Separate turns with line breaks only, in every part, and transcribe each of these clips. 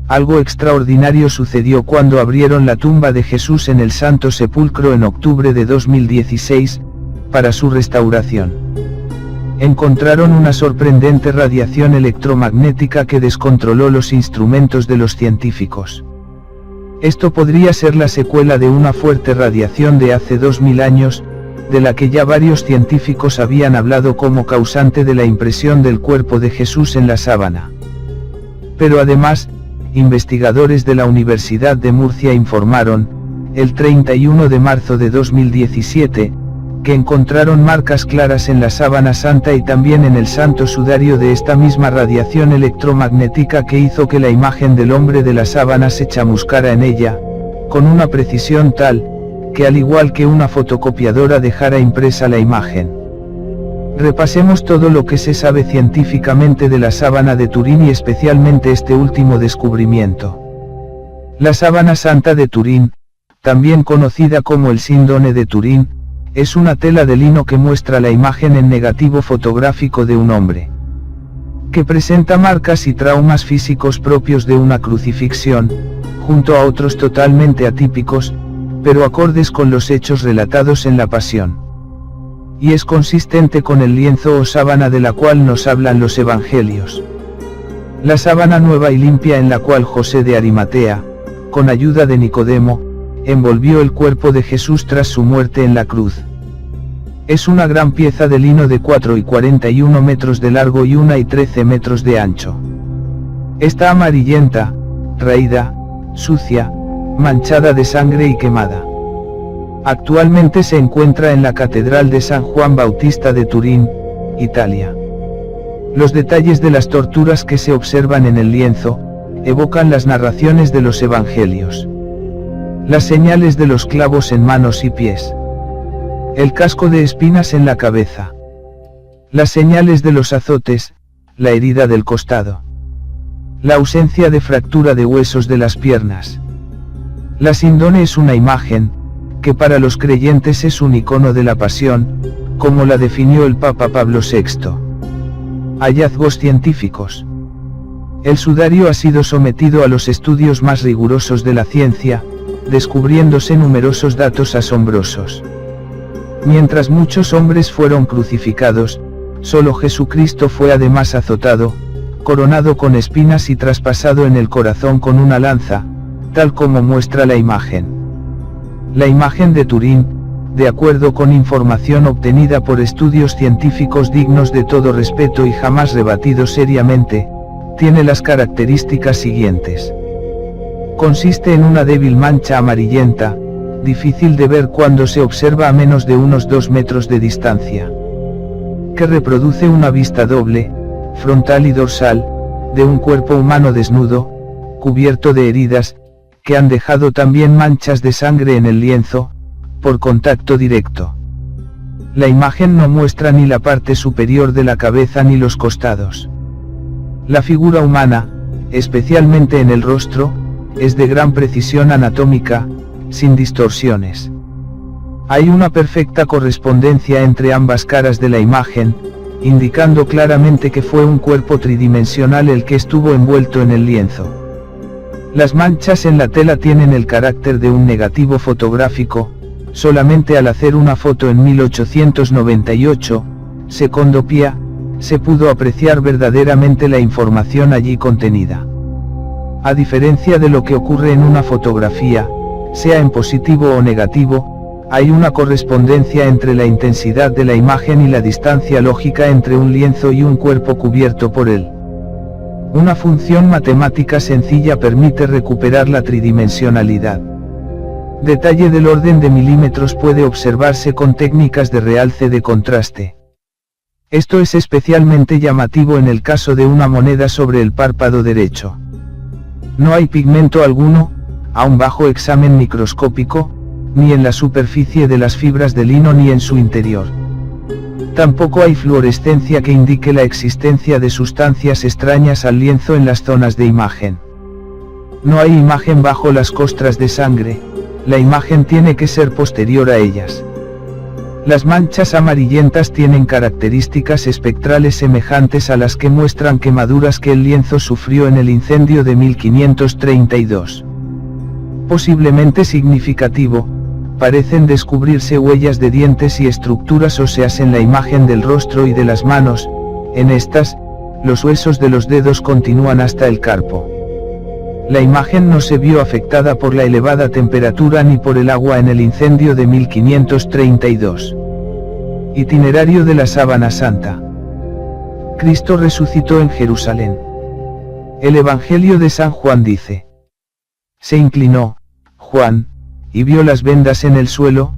Algo extraordinario sucedió cuando abrieron la tumba de Jesús en el Santo Sepulcro en octubre de 2016, para su restauración. Encontraron una sorprendente radiación electromagnética que descontroló los instrumentos de los científicos. Esto podría ser la secuela de una fuerte radiación de hace 2000 años, de la que ya varios científicos habían hablado como causante de la impresión del cuerpo de Jesús en la sábana. Pero además, investigadores de la Universidad de Murcia informaron, el 31 de marzo de 2017, que encontraron marcas claras en la sábana santa y también en el santo sudario de esta misma radiación electromagnética que hizo que la imagen del hombre de la sábana se chamuscara en ella, con una precisión tal, que al igual que una fotocopiadora dejara impresa la imagen. Repasemos todo lo que se sabe científicamente de la sábana de Turín y especialmente este último descubrimiento. La sábana santa de Turín, también conocida como el síndone de Turín, es una tela de lino que muestra la imagen en negativo fotográfico de un hombre, que presenta marcas y traumas físicos propios de una crucifixión, junto a otros totalmente atípicos, pero acordes con los hechos relatados en la Pasión. Y es consistente con el lienzo o sábana de la cual nos hablan los evangelios. La sábana nueva y limpia en la cual José de Arimatea, con ayuda de Nicodemo, envolvió el cuerpo de Jesús tras su muerte en la cruz. Es una gran pieza de lino de 4,41 metros de largo y 1,13 metros de ancho. Está amarillenta, raída, sucia, manchada de sangre y quemada. Actualmente se encuentra en la Catedral de San Juan Bautista de Turín, Italia. Los detalles de las torturas que se observan en el lienzo, evocan las narraciones de los evangelios. Las señales de los clavos en manos y pies. El casco de espinas en la cabeza. Las señales de los azotes, la herida del costado. La ausencia de fractura de huesos de las piernas. La síndone es una imagen, que para los creyentes es un icono de la pasión, como la definió el Papa Pablo VI. Hallazgos científicos. El sudario ha sido sometido a los estudios más rigurosos de la ciencia, descubriéndose numerosos datos asombrosos. Mientras muchos hombres fueron crucificados, solo Jesucristo fue además azotado, coronado con espinas y traspasado en el corazón con una lanza, tal como muestra la imagen. La imagen de Turín, de acuerdo con información obtenida por estudios científicos dignos de todo respeto y jamás rebatidos seriamente, tiene las características siguientes. Consiste en una débil mancha amarillenta, difícil de ver cuando se observa a menos de unos 2 metros de distancia, que reproduce una vista doble, frontal y dorsal, de un cuerpo humano desnudo, cubierto de heridas, que han dejado también manchas de sangre en el lienzo, por contacto directo. La imagen no muestra ni la parte superior de la cabeza ni los costados. La figura humana, especialmente en el rostro, es de gran precisión anatómica, sin distorsiones. Hay una perfecta correspondencia entre ambas caras de la imagen, indicando claramente que fue un cuerpo tridimensional el que estuvo envuelto en el lienzo. Las manchas en la tela tienen el carácter de un negativo fotográfico, solamente al hacer una foto en 1898, secondo Pia, se pudo apreciar verdaderamente la información allí contenida. A diferencia de lo que ocurre en una fotografía, sea en positivo o negativo, hay una correspondencia entre la intensidad de la imagen y la distancia lógica entre un lienzo y un cuerpo cubierto por él. Una función matemática sencilla permite recuperar la tridimensionalidad. Detalle del orden de milímetros puede observarse con técnicas de realce de contraste. Esto es especialmente llamativo en el caso de una moneda sobre el párpado derecho. No hay pigmento alguno, aun bajo examen microscópico, ni en la superficie de las fibras de lino ni en su interior. Tampoco hay fluorescencia que indique la existencia de sustancias extrañas al lienzo en las zonas de imagen. No hay imagen bajo las costras de sangre, la imagen tiene que ser posterior a ellas. Las manchas amarillentas tienen características espectrales semejantes a las que muestran quemaduras que el lienzo sufrió en el incendio de 1532. Posiblemente significativo, parecen descubrirse huellas de dientes y estructuras óseas en la imagen del rostro y de las manos. En estas, los huesos de los dedos continúan hasta el carpo. La imagen no se vio afectada por la elevada temperatura ni por el agua en el incendio de 1532. Itinerario de la Sábana Santa. Cristo resucitó en Jerusalén. El Evangelio de San Juan dice: se inclinó, Juan, y vio las vendas en el suelo,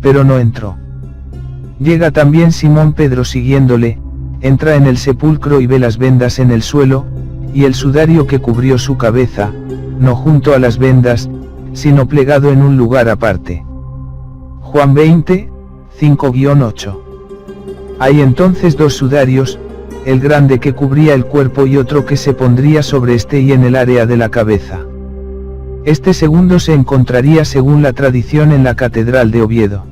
pero no entró. Llega también Simón Pedro siguiéndole, entra en el sepulcro y ve las vendas en el suelo, y el sudario que cubrió su cabeza, no junto a las vendas, sino plegado en un lugar aparte. Juan 20, 5-8. Hay entonces dos sudarios, el grande que cubría el cuerpo y otro que se pondría sobre este y en el área de la cabeza. Este segundo se encontraría según la tradición en la Catedral de Oviedo.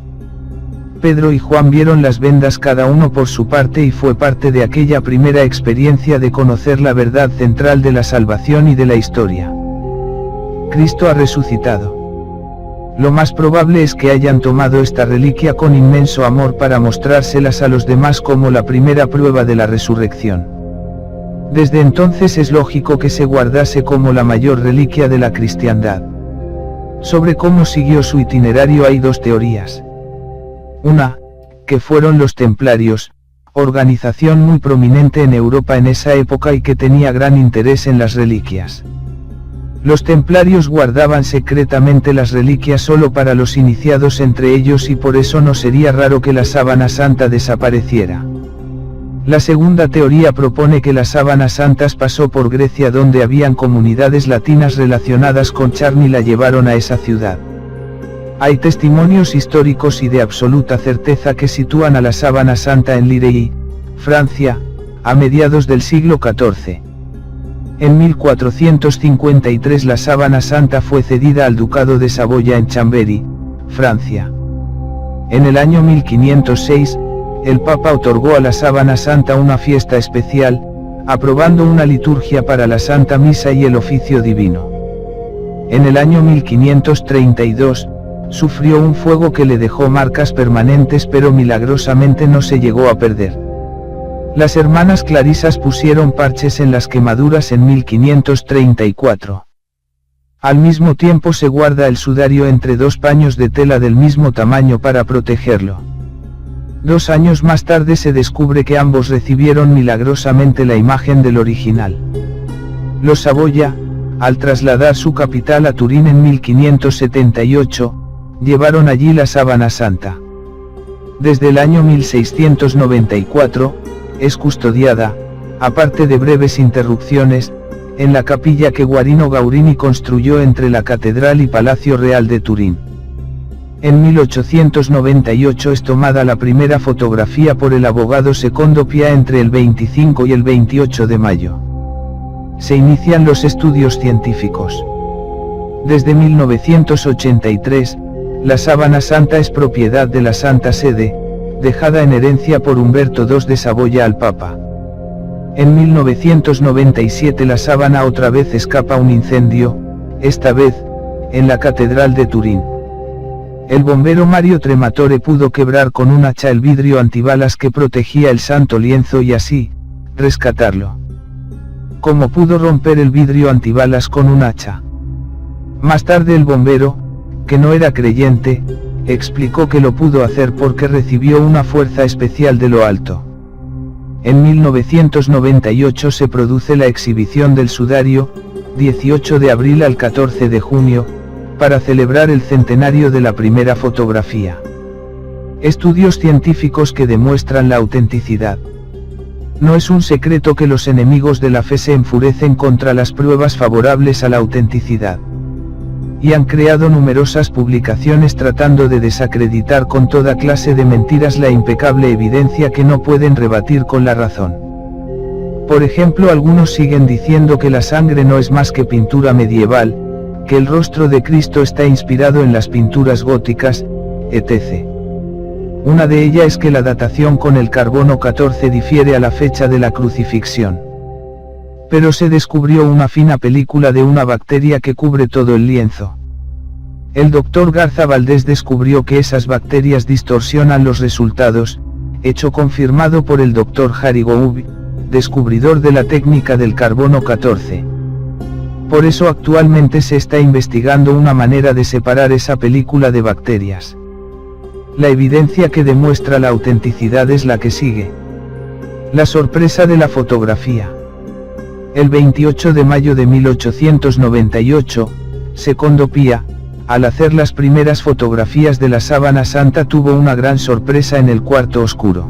Pedro y Juan vieron las vendas cada uno por su parte y fue parte de aquella primera experiencia de conocer la verdad central de la salvación y de la historia. Cristo ha resucitado. Lo más probable es que hayan tomado esta reliquia con inmenso amor para mostrárselas a los demás como la primera prueba de la resurrección. Desde entonces es lógico que se guardase como la mayor reliquia de la cristiandad. Sobre cómo siguió su itinerario hay dos teorías. Una, que fueron los templarios, organización muy prominente en Europa en esa época y que tenía gran interés en las reliquias. Los templarios guardaban secretamente las reliquias solo para los iniciados entre ellos y por eso no sería raro que la Sábana Santa desapareciera. La segunda teoría propone que las sábanas santas pasó por Grecia donde habían comunidades latinas relacionadas con Charni y la llevaron a esa ciudad. Hay testimonios históricos y de absoluta certeza que sitúan a la Sábana Santa en Liréy, Francia, a mediados del siglo XIV. En 1453 la Sábana Santa fue cedida al Ducado de Saboya en Chambéry, Francia. En el año 1506, el Papa otorgó a la Sábana Santa una fiesta especial, aprobando una liturgia para la Santa Misa y el oficio divino. En el año 1532, sufrió un fuego que le dejó marcas permanentes pero milagrosamente no se llegó a perder. Las hermanas clarisas pusieron parches en las quemaduras en 1534. Al mismo tiempo se guarda el sudario entre dos paños de tela del mismo tamaño para protegerlo. 2 años más tarde se descubre que ambos recibieron milagrosamente la imagen del original. Los Saboya, al trasladar su capital a Turín en 1578, llevaron allí la Sábana Santa. Desde el año 1694, es custodiada, aparte de breves interrupciones, en la capilla que Guarino Gaurini construyó entre la Catedral y Palacio Real de Turín. En 1898 es tomada la primera fotografía por el abogado Secondo Pia entre el 25 y el 28 de mayo. Se inician los estudios científicos. Desde 1983, la Sábana Santa es propiedad de la Santa Sede, dejada en herencia por Humberto II de Saboya al Papa. En 1997 la sábana otra vez escapa a un incendio, esta vez, en la Catedral de Turín. El bombero Mario Trematore pudo quebrar con un hacha el vidrio antibalas que protegía el santo lienzo y así, rescatarlo. ¿Cómo pudo romper el vidrio antibalas con un hacha? Más tarde el bombero, que no era creyente, explicó que lo pudo hacer porque recibió una fuerza especial de lo alto. En 1998 se produce la exhibición del sudario, 18 de abril al 14 de junio, para celebrar el centenario de la primera fotografía. Estudios científicos que demuestran la autenticidad. No es un secreto que los enemigos de la fe se enfurecen contra las pruebas favorables a la autenticidad. Y han creado numerosas publicaciones tratando de desacreditar con toda clase de mentiras la impecable evidencia que no pueden rebatir con la razón. Por ejemplo, algunos siguen diciendo que la sangre no es más que pintura medieval, que el rostro de Cristo está inspirado en las pinturas góticas, etc. Una de ellas es que la datación con el carbono 14 difiere a la fecha de la crucifixión. Pero se descubrió una fina película de una bacteria que cubre todo el lienzo. El doctor Garza Valdés descubrió que esas bacterias distorsionan los resultados, hecho confirmado por el doctor Harry Goub, descubridor de la técnica del carbono 14. Por eso actualmente se está investigando una manera de separar esa película de bacterias. La evidencia que demuestra la autenticidad es la que sigue. La sorpresa de la fotografía. El 28 de mayo de 1898, Secondo Pía, al hacer las primeras fotografías de la sábana santa tuvo una gran sorpresa en el cuarto oscuro.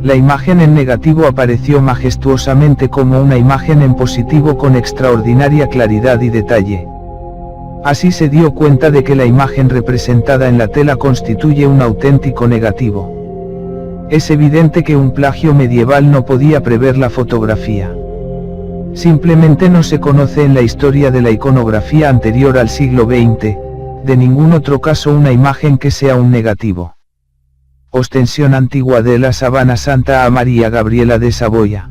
La imagen en negativo apareció majestuosamente como una imagen en positivo con extraordinaria claridad y detalle. Así se dio cuenta de que la imagen representada en la tela constituye un auténtico negativo. Es evidente que un plagio medieval no podía prever la fotografía. Simplemente no se conoce en la historia de la iconografía anterior al siglo XX, de ningún otro caso una imagen que sea un negativo. Ostensión antigua de la sábana santa a María Gabriela de Saboya.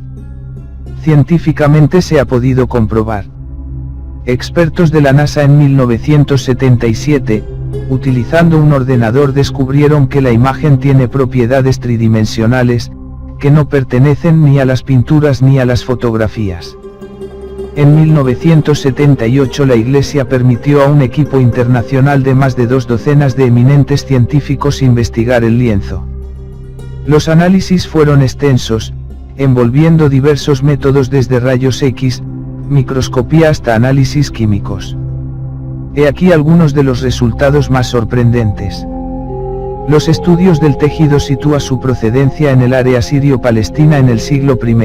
Científicamente se ha podido comprobar. Expertos de la NASA en 1977, utilizando un ordenador descubrieron que la imagen tiene propiedades tridimensionales, que no pertenecen ni a las pinturas ni a las fotografías. En 1978 la Iglesia permitió a un equipo internacional de más de 2 docenas de eminentes científicos investigar el lienzo. Los análisis fueron extensos, envolviendo diversos métodos desde rayos X, microscopía hasta análisis químicos. He aquí algunos de los resultados más sorprendentes. Los estudios del tejido sitúan su procedencia en el área sirio-palestina en el siglo I.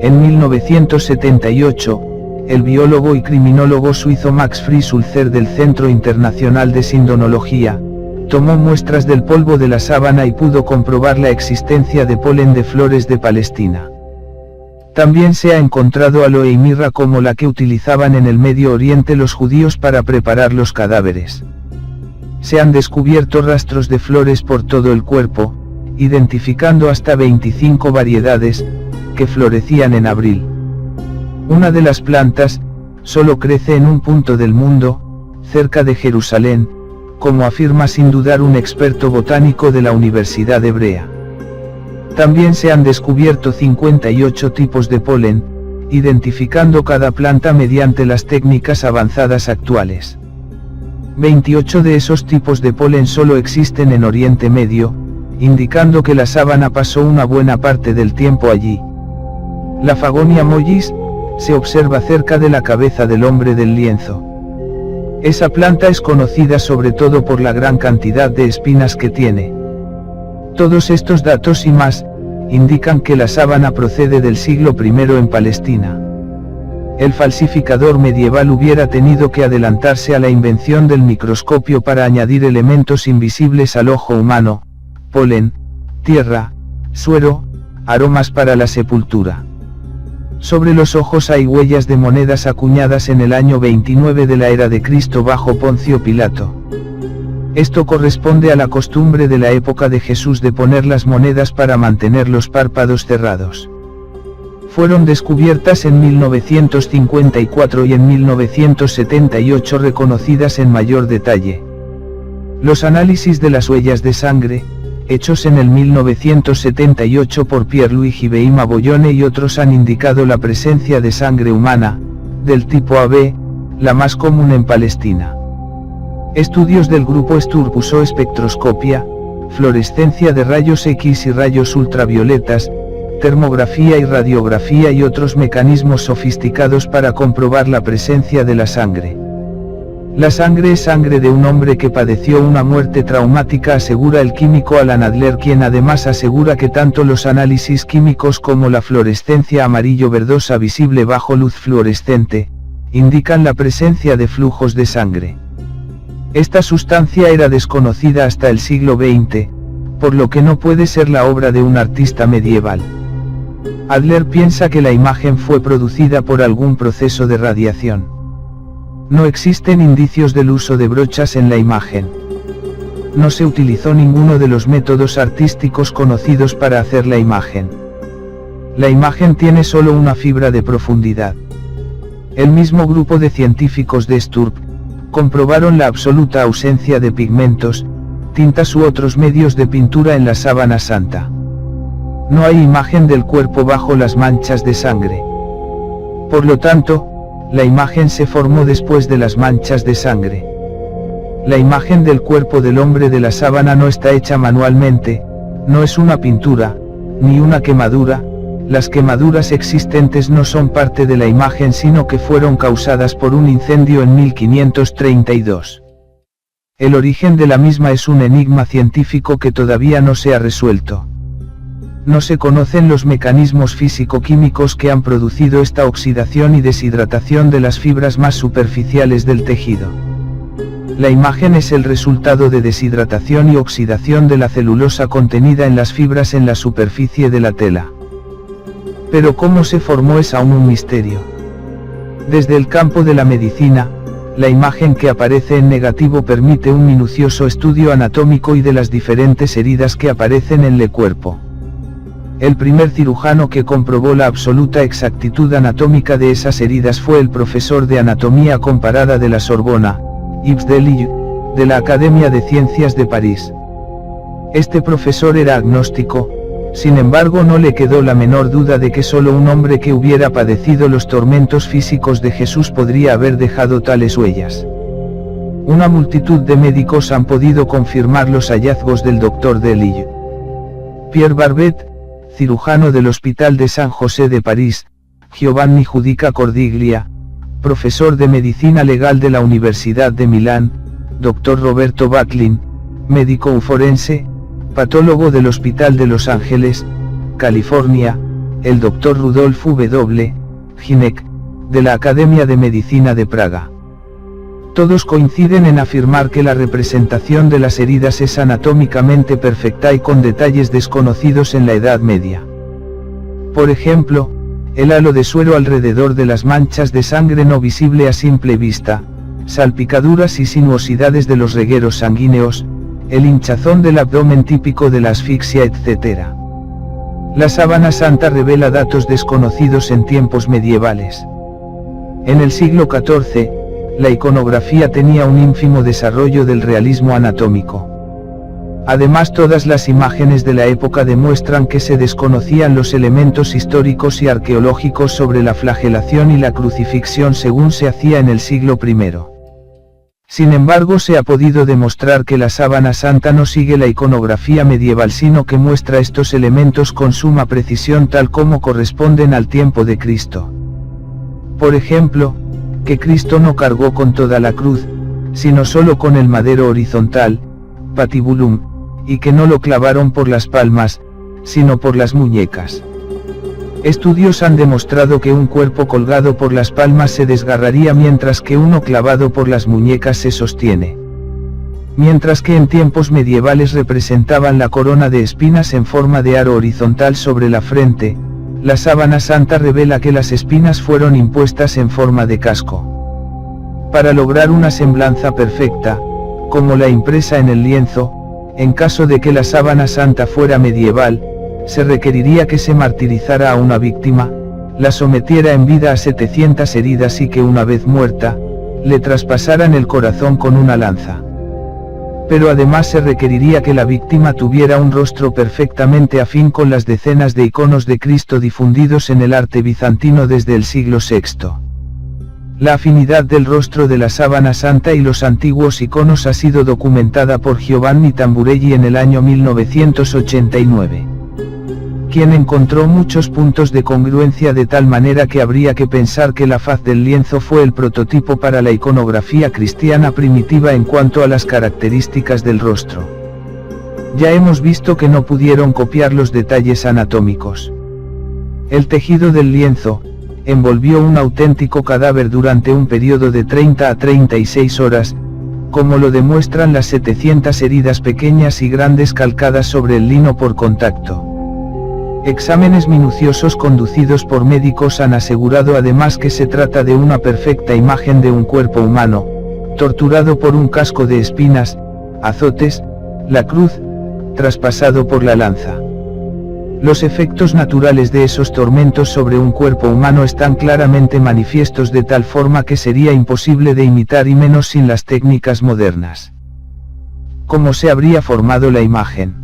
En 1978, el biólogo y criminólogo suizo Max Frisch-Sulzer del Centro Internacional de Sindonología, tomó muestras del polvo de la sábana y pudo comprobar la existencia de polen de flores de Palestina. También se ha encontrado aloe y mirra como la que utilizaban en el Medio Oriente los judíos para preparar los cadáveres. Se han descubierto rastros de flores por todo el cuerpo, identificando hasta 25 variedades, que florecían en abril. Una de las plantas, solo crece en un punto del mundo, cerca de Jerusalén, como afirma sin dudar un experto botánico de la Universidad Hebrea. También se han descubierto 58 tipos de polen, identificando cada planta mediante las técnicas avanzadas actuales. 28 de esos tipos de polen solo existen en Oriente Medio, indicando que la sábana pasó una buena parte del tiempo allí. La Fagonia mollis se observa cerca de la cabeza del hombre del lienzo. Esa planta es conocida sobre todo por la gran cantidad de espinas que tiene. Todos estos datos y más, indican que la sábana procede del siglo I en Palestina. El falsificador medieval hubiera tenido que adelantarse a la invención del microscopio para añadir elementos invisibles al ojo humano, polen, tierra, suero, aromas para la sepultura. Sobre los ojos hay huellas de monedas acuñadas en el año 29 de la era de Cristo bajo Poncio Pilato. Esto corresponde a la costumbre de la época de Jesús de poner las monedas para mantener los párpados cerrados. Fueron descubiertas en 1954 y en 1978 reconocidas en mayor detalle. Los análisis de las huellas de sangre, hechos en el 1978 por Pierluigi Beima-Bollone y otros han indicado la presencia de sangre humana, del tipo AB, la más común en Palestina. Estudios del grupo Sturp usó espectroscopia, fluorescencia de rayos X y rayos ultravioletas, termografía y radiografía y otros mecanismos sofisticados para comprobar la presencia de la sangre. La sangre es sangre de un hombre que padeció una muerte traumática, asegura el químico Alan Adler, quien además asegura que tanto los análisis químicos como la fluorescencia amarillo-verdosa visible bajo luz fluorescente, indican la presencia de flujos de sangre. Esta sustancia era desconocida hasta el siglo XX, por lo que no puede ser la obra de un artista medieval. Adler piensa que la imagen fue producida por algún proceso de radiación. No existen indicios del uso de brochas en la imagen. no se utilizó ninguno de los métodos artísticos conocidos para hacer la imagen. La imagen tiene solo una fibra de profundidad. El mismo grupo de científicos de Sturp comprobaron la absoluta ausencia de pigmentos, tintas u otros medios de pintura en la sábana santa. No hay imagen del cuerpo bajo las manchas de sangre. Por lo tanto, la imagen se formó después de las manchas de sangre. La imagen del cuerpo del hombre de la sábana no está hecha manualmente, no es una pintura, ni una quemadura. Las quemaduras existentes no son parte de la imagen sino que fueron causadas por un incendio en 1532. El origen de la misma es un enigma científico que todavía no se ha resuelto. No se conocen los mecanismos físico-químicos que han producido esta oxidación y deshidratación de las fibras más superficiales del tejido. La imagen es el resultado de deshidratación y oxidación de la celulosa contenida en las fibras en la superficie de la tela. Pero cómo se formó es aún un misterio. Desde el campo de la medicina, la imagen que aparece en negativo permite un minucioso estudio anatómico y de las diferentes heridas que aparecen en el cuerpo. El primer cirujano que comprobó la absoluta exactitud anatómica de esas heridas fue el profesor de anatomía comparada de la Sorbona, Yves Delille, de la Academia de Ciencias de París. Este profesor era agnóstico. Sin embargo, no le quedó la menor duda de que solo un hombre que hubiera padecido los tormentos físicos de Jesús podría haber dejado tales huellas. Una multitud de médicos han podido confirmar los hallazgos del Dr. Delille. Pierre Barbet, cirujano del Hospital de San José de París, Giovanni Giudica Cordiglia, profesor de medicina legal de la Universidad de Milán, Dr. Roberto Backlin, médico forense, patólogo del Hospital de Los Ángeles, California, el Dr. Rudolf W. Hynek, de la Academia de Medicina de Praga. Todos coinciden en afirmar que la representación de las heridas es anatómicamente perfecta y con detalles desconocidos en la Edad Media. Por ejemplo, el halo de suero alrededor de las manchas de sangre no visible a simple vista, salpicaduras y sinuosidades de los regueros sanguíneos, el hinchazón del abdomen típico de la asfixia, etc. La sábana santa revela datos desconocidos en tiempos medievales. En el siglo XIV, la iconografía tenía un ínfimo desarrollo del realismo anatómico. Además, todas las imágenes de la época demuestran que se desconocían los elementos históricos y arqueológicos sobre la flagelación y la crucifixión según se hacía en el siglo I. Sin embargo, se ha podido demostrar que la sábana santa no sigue la iconografía medieval sino que muestra estos elementos con suma precisión tal como corresponden al tiempo de Cristo. Por ejemplo, que Cristo no cargó con toda la cruz, sino solo con el madero horizontal, patibulum, y que no lo clavaron por las palmas, sino por las muñecas. Estudios han demostrado que un cuerpo colgado por las palmas se desgarraría mientras que uno clavado por las muñecas se sostiene. Mientras que en tiempos medievales representaban la corona de espinas en forma de aro horizontal sobre la frente, la sábana santa revela que las espinas fueron impuestas en forma de casco. Para lograr una semblanza perfecta, como la impresa en el lienzo, en caso de que la sábana santa fuera medieval, se requeriría que se martirizara a una víctima, la sometiera en vida a 700 heridas y que una vez muerta, le traspasaran el corazón con una lanza. Pero además se requeriría que la víctima tuviera un rostro perfectamente afín con las decenas de iconos de Cristo difundidos en el arte bizantino desde el siglo VI. La afinidad del rostro de la sábana santa y los antiguos iconos ha sido documentada por Giovanni Tamburelli en el año 1989. Quien encontró muchos puntos de congruencia de tal manera que habría que pensar que la faz del lienzo fue el prototipo para la iconografía cristiana primitiva en cuanto a las características del rostro. Ya hemos visto que no pudieron copiar los detalles anatómicos. El tejido del lienzo envolvió un auténtico cadáver durante un periodo de 30 a 36 horas, como lo demuestran las 700 heridas pequeñas y grandes calcadas sobre el lino por contacto. Exámenes minuciosos conducidos por médicos han asegurado además que se trata de una perfecta imagen de un cuerpo humano, torturado por un casco de espinas, azotes, la cruz, traspasado por la lanza. Los efectos naturales de esos tormentos sobre un cuerpo humano están claramente manifiestos de tal forma que sería imposible de imitar y menos sin las técnicas modernas. ¿Cómo se habría formado la imagen?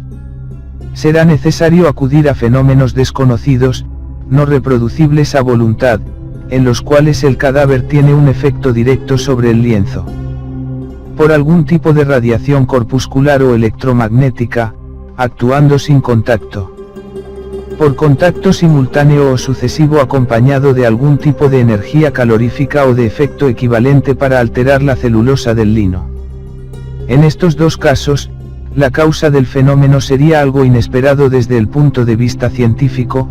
Será necesario acudir a fenómenos desconocidos, no reproducibles a voluntad, en los cuales el cadáver tiene un efecto directo sobre el lienzo. Por algún tipo de radiación corpuscular o electromagnética, actuando sin contacto. Por contacto simultáneo o sucesivo acompañado de algún tipo de energía calorífica o de efecto equivalente para alterar la celulosa del lino. En estos dos casos, la causa del fenómeno sería algo inesperado desde el punto de vista científico,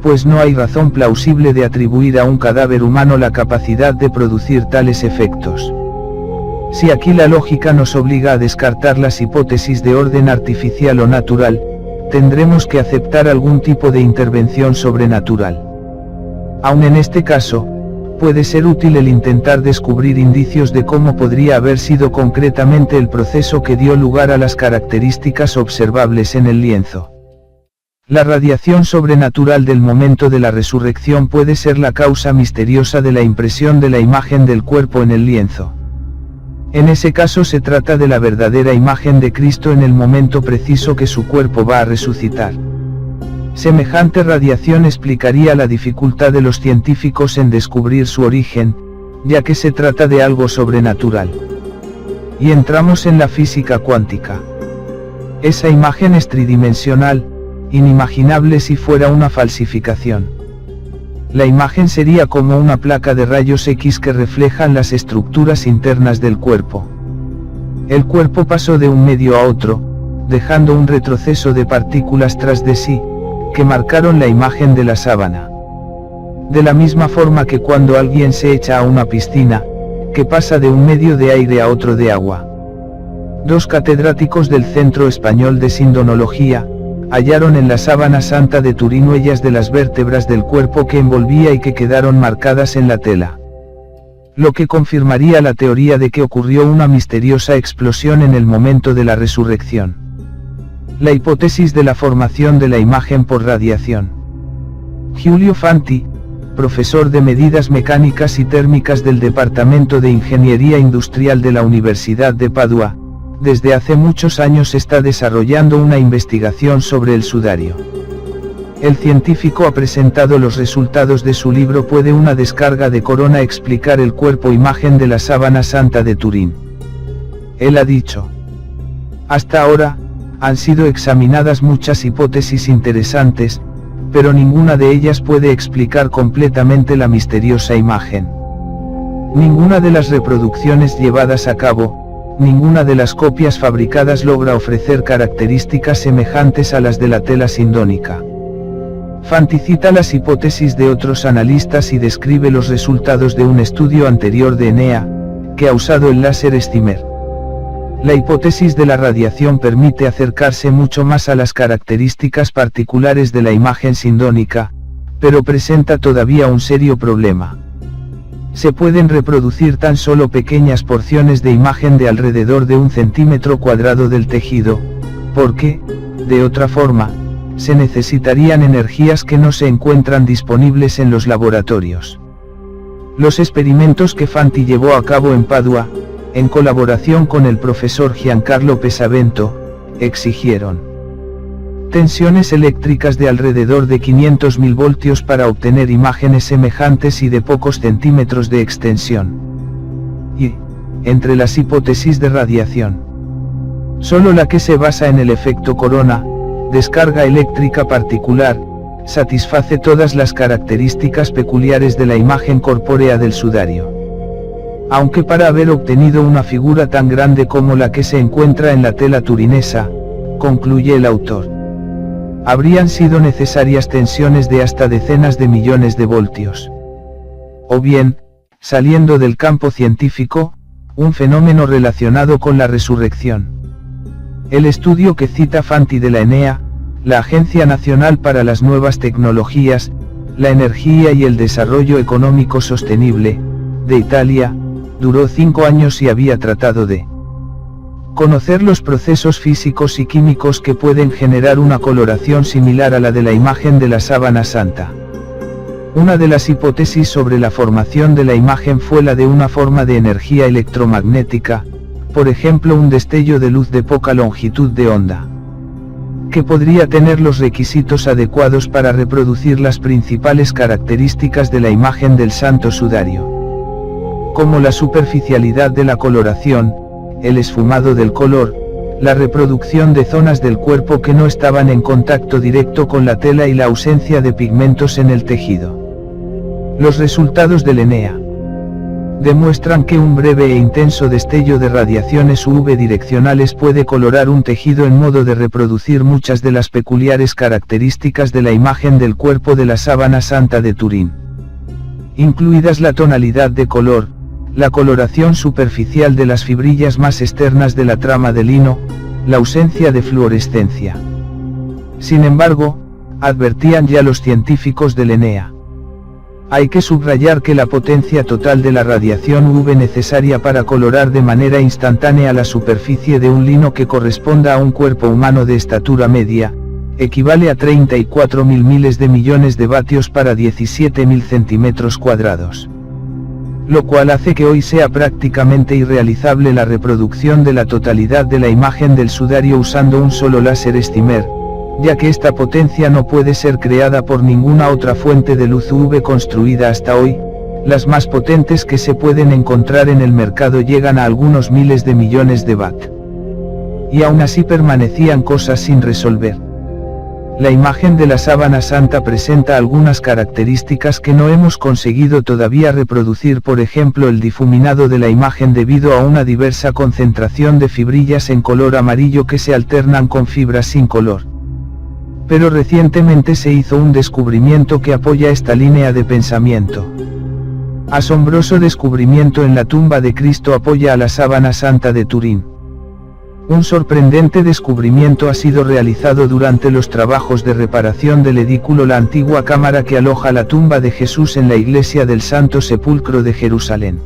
pues no hay razón plausible de atribuir a un cadáver humano la capacidad de producir tales efectos. Si aquí la lógica nos obliga a descartar las hipótesis de orden artificial o natural, tendremos que aceptar algún tipo de intervención sobrenatural. Aun en este caso, puede ser útil el intentar descubrir indicios de cómo podría haber sido concretamente el proceso que dio lugar a las características observables en el lienzo. La radiación sobrenatural del momento de la resurrección puede ser la causa misteriosa de la impresión de la imagen del cuerpo en el lienzo. En ese caso se trata de la verdadera imagen de Cristo en el momento preciso que su cuerpo va a resucitar. Semejante radiación explicaría la dificultad de los científicos en descubrir su origen, ya que se trata de algo sobrenatural. Y entramos en la física cuántica. Esa imagen es tridimensional, inimaginable si fuera una falsificación. La imagen sería como una placa de rayos X que reflejan las estructuras internas del cuerpo. El cuerpo pasó de un medio a otro, dejando un retroceso de partículas tras de sí, que marcaron la imagen de la sábana. De la misma forma que cuando alguien se echa a una piscina, que pasa de un medio de aire a otro de agua. Dos catedráticos del Centro Español de Sindonología, hallaron en la sábana santa de Turín huellas de las vértebras del cuerpo que envolvía y que quedaron marcadas en la tela. Lo que confirmaría la teoría de que ocurrió una misteriosa explosión en el momento de la resurrección. La hipótesis de la formación de la imagen por radiación. Giulio Fanti, profesor de medidas mecánicas y térmicas del Departamento de Ingeniería Industrial de la Universidad de Padua, desde hace muchos años está desarrollando una investigación sobre el sudario. El científico ha presentado los resultados de su libro ¿Puede una descarga de corona explicar el cuerpo imagen de la sábana santa de Turín? Él ha dicho: hasta ahora, han sido examinadas muchas hipótesis interesantes, pero ninguna de ellas puede explicar completamente la misteriosa imagen. Ninguna de las reproducciones llevadas a cabo, ninguna de las copias fabricadas logra ofrecer características semejantes a las de la tela sindónica. Fanti cita las hipótesis de otros analistas y describe los resultados de un estudio anterior de Enea, que ha usado el láser Excimer. La hipótesis de la radiación permite acercarse mucho más a las características particulares de la imagen sindónica, pero presenta todavía un serio problema. Se pueden reproducir tan solo pequeñas porciones de imagen de alrededor de 1 centímetro cuadrado del tejido, porque, de otra forma, se necesitarían energías que no se encuentran disponibles en los laboratorios. Los experimentos que Fanti llevó a cabo en Padua, en colaboración con el profesor Giancarlo Pesavento, exigieron tensiones eléctricas de alrededor de 500.000 voltios para obtener imágenes semejantes y de pocos centímetros de extensión. Y, entre las hipótesis de radiación, solo la que se basa en el efecto corona, descarga eléctrica particular, satisface todas las características peculiares de la imagen corpórea del sudario. Aunque para haber obtenido una figura tan grande como la que se encuentra en la tela turinesa, concluye el autor, habrían sido necesarias tensiones de hasta decenas de millones de voltios. O bien, saliendo del campo científico, un fenómeno relacionado con la resurrección. El estudio que cita Fanti de la ENEA, la Agencia Nacional para las Nuevas Tecnologías, la Energía y el Desarrollo Económico Sostenible, de Italia, duró 5 años y había tratado de Conocer los procesos físicos y químicos que pueden generar una coloración similar a la de la imagen de la sábana santa. Una de las hipótesis sobre la formación de la imagen fue la de una forma de energía electromagnética, por ejemplo un destello de luz de poca longitud de onda, que podría tener los requisitos adecuados para reproducir las principales características de la imagen del Santo Sudario, como la superficialidad de la coloración, el esfumado del color, la reproducción de zonas del cuerpo que no estaban en contacto directo con la tela y la ausencia de pigmentos en el tejido. Los resultados del ENEA demuestran que un breve e intenso destello de radiaciones UV direccionales puede colorar un tejido en modo de reproducir muchas de las peculiares características de la imagen del cuerpo de la sábana santa de Turín, incluidas la tonalidad de color, la coloración superficial de las fibrillas más externas de la trama de lino, la ausencia de fluorescencia. Sin embargo, advertían ya los científicos del ENEA. Hay que subrayar que la potencia total de la radiación UV necesaria para colorar de manera instantánea la superficie de un lino que corresponda a un cuerpo humano de estatura media, equivale a 34.000 miles de millones de vatios para 17.000 centímetros cuadrados. Lo cual hace que hoy sea prácticamente irrealizable la reproducción de la totalidad de la imagen del sudario usando un solo láser Excimer, ya que esta potencia no puede ser creada por ninguna otra fuente de luz UV construida hasta hoy. Las más potentes que se pueden encontrar en el mercado llegan a algunos miles de millones de watt. Y aún así permanecían cosas sin resolver. La imagen de la sábana santa presenta algunas características que no hemos conseguido todavía reproducir, por ejemplo el difuminado de la imagen debido a una diversa concentración de fibrillas en color amarillo que se alternan con fibras sin color. Pero recientemente se hizo un descubrimiento que apoya esta línea de pensamiento. Asombroso descubrimiento en la tumba de Cristo apoya a la sábana santa de Turín. Un sorprendente descubrimiento ha sido realizado durante los trabajos de reparación del edículo, la antigua cámara que aloja la tumba de Jesús en la iglesia del Santo Sepulcro de Jerusalén.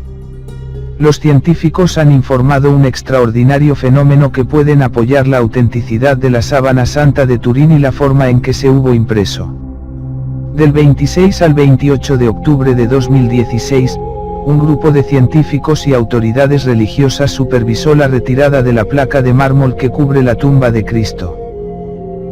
Los científicos han informado un extraordinario fenómeno que pueden apoyar la autenticidad de la sábana santa de Turín y la forma en que se hubo impreso. Del 26 al 28 de octubre de 2016, un grupo de científicos y autoridades religiosas supervisó la retirada de la placa de mármol que cubre la tumba de Cristo.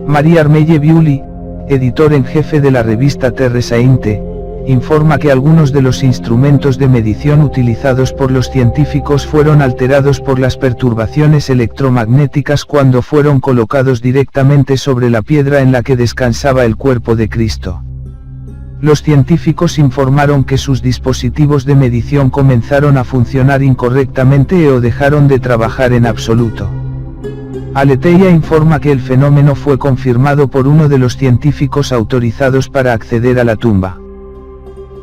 María Armelle Viuli, editor en jefe de la revista Terre Sainte, informa que algunos de los instrumentos de medición utilizados por los científicos fueron alterados por las perturbaciones electromagnéticas cuando fueron colocados directamente sobre la piedra en la que descansaba el cuerpo de Cristo. Los científicos informaron que sus dispositivos de medición comenzaron a funcionar incorrectamente o dejaron de trabajar en absoluto. Aleteia informa que el fenómeno fue confirmado por uno de los científicos autorizados para acceder a la tumba.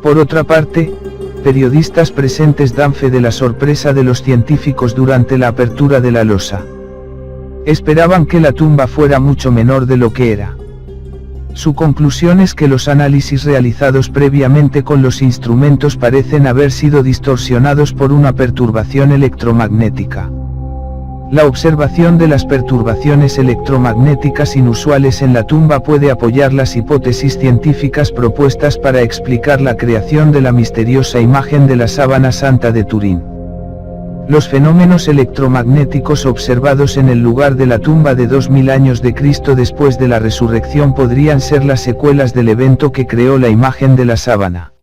Por otra parte, periodistas presentes dan fe de la sorpresa de los científicos durante la apertura de la losa. Esperaban que la tumba fuera mucho menor de lo que era. Su conclusión es que los análisis realizados previamente con los instrumentos parecen haber sido distorsionados por una perturbación electromagnética. La observación de las perturbaciones electromagnéticas inusuales en la tumba puede apoyar las hipótesis científicas propuestas para explicar la creación de la misteriosa imagen de la sábana santa de Turín. Los fenómenos electromagnéticos observados en el lugar de la tumba de 2000 años de Cristo después de la resurrección podrían ser las secuelas del evento que creó la imagen de la sábana.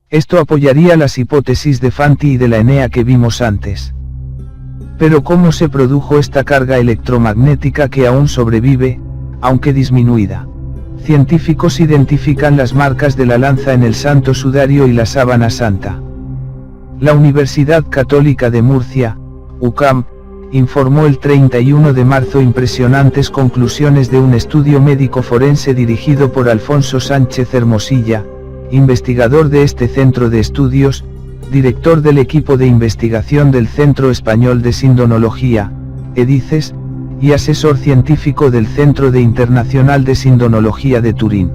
Esto apoyaría las hipótesis de Fanti y de la ENEA que vimos antes. Pero ¿cómo se produjo esta carga electromagnética que aún sobrevive, aunque disminuida? Científicos identifican las marcas de la lanza en el Santo Sudario y la sábana santa. La Universidad Católica de Murcia, UCAM, informó el 31 de marzo impresionantes conclusiones de un estudio médico forense dirigido por Alfonso Sánchez Hermosilla, investigador de este centro de estudios, director del equipo de investigación del Centro Español de Sindonología, EDICES, y asesor científico del Centro Internacional de Sindonología de Turín.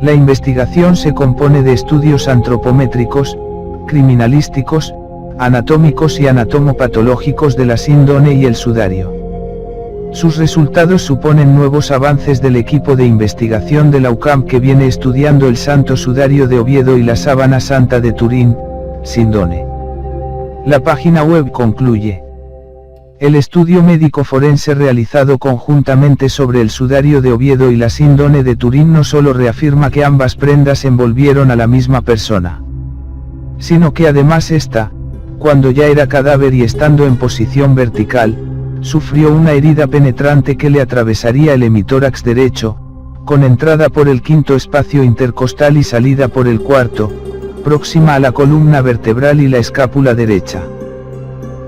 La investigación se compone de estudios antropométricos, criminalísticos, anatómicos y anatomopatológicos de la síndone y el sudario. Sus resultados suponen nuevos avances del equipo de investigación de la UCAM que viene estudiando el Santo Sudario de Oviedo y la Sábana Santa de Turín, síndone. La página web concluye: el estudio médico forense realizado conjuntamente sobre el sudario de Oviedo y la síndone de Turín no solo reafirma que ambas prendas envolvieron a la misma persona, sino que además esta, cuando ya era cadáver y estando en posición vertical, sufrió una herida penetrante que le atravesaría el hemitórax derecho, con entrada por el quinto espacio intercostal y salida por el cuarto, próxima a la columna vertebral y la escápula derecha,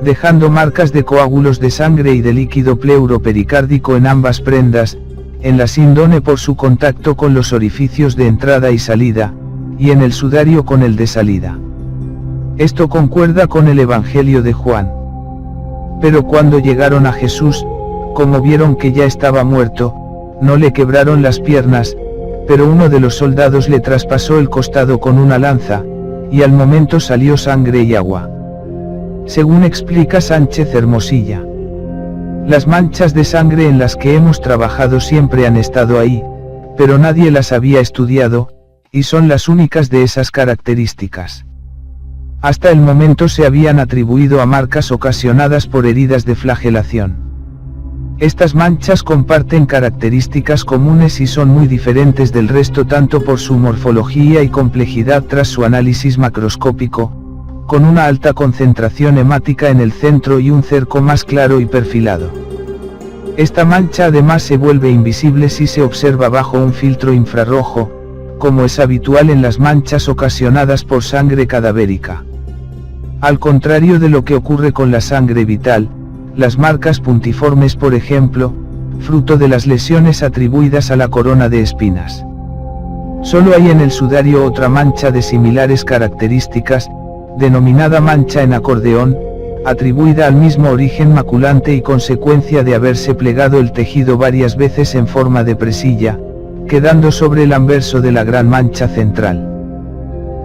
dejando marcas de coágulos de sangre y de líquido pleuropericárdico en ambas prendas, en la síndone por su contacto con los orificios de entrada y salida, y en el sudario con el de salida. Esto concuerda con el Evangelio de Juan. Pero cuando llegaron a Jesús, como vieron que ya estaba muerto, no le quebraron las piernas, pero uno de los soldados le traspasó el costado con una lanza, y al momento salió sangre y agua. Según explica Sánchez Hermosilla, las manchas de sangre en las que hemos trabajado siempre han estado ahí, pero nadie las había estudiado, y son las únicas de esas características. Hasta el momento se habían atribuido a marcas ocasionadas por heridas de flagelación. Estas manchas comparten características comunes y son muy diferentes del resto tanto por su morfología y complejidad tras su análisis macroscópico, con una alta concentración hemática en el centro y un cerco más claro y perfilado. Esta mancha además se vuelve invisible si se observa bajo un filtro infrarrojo, como es habitual en las manchas ocasionadas por sangre cadavérica. Al contrario de lo que ocurre con la sangre vital, las marcas puntiformes por ejemplo, fruto de las lesiones atribuidas a la corona de espinas. Solo hay en el sudario otra mancha de similares características, denominada mancha en acordeón, atribuida al mismo origen maculante y consecuencia de haberse plegado el tejido varias veces en forma de presilla, quedando sobre el anverso de la gran mancha central.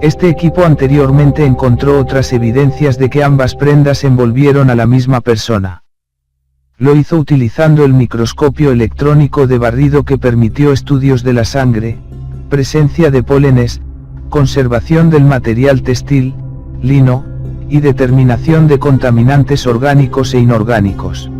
Este equipo anteriormente encontró otras evidencias de que ambas prendas envolvieron a la misma persona. Lo hizo utilizando el microscopio electrónico de barrido que permitió estudios de la sangre, presencia de pólenes, conservación del material textil, lino, y determinación de contaminantes orgánicos e inorgánicos.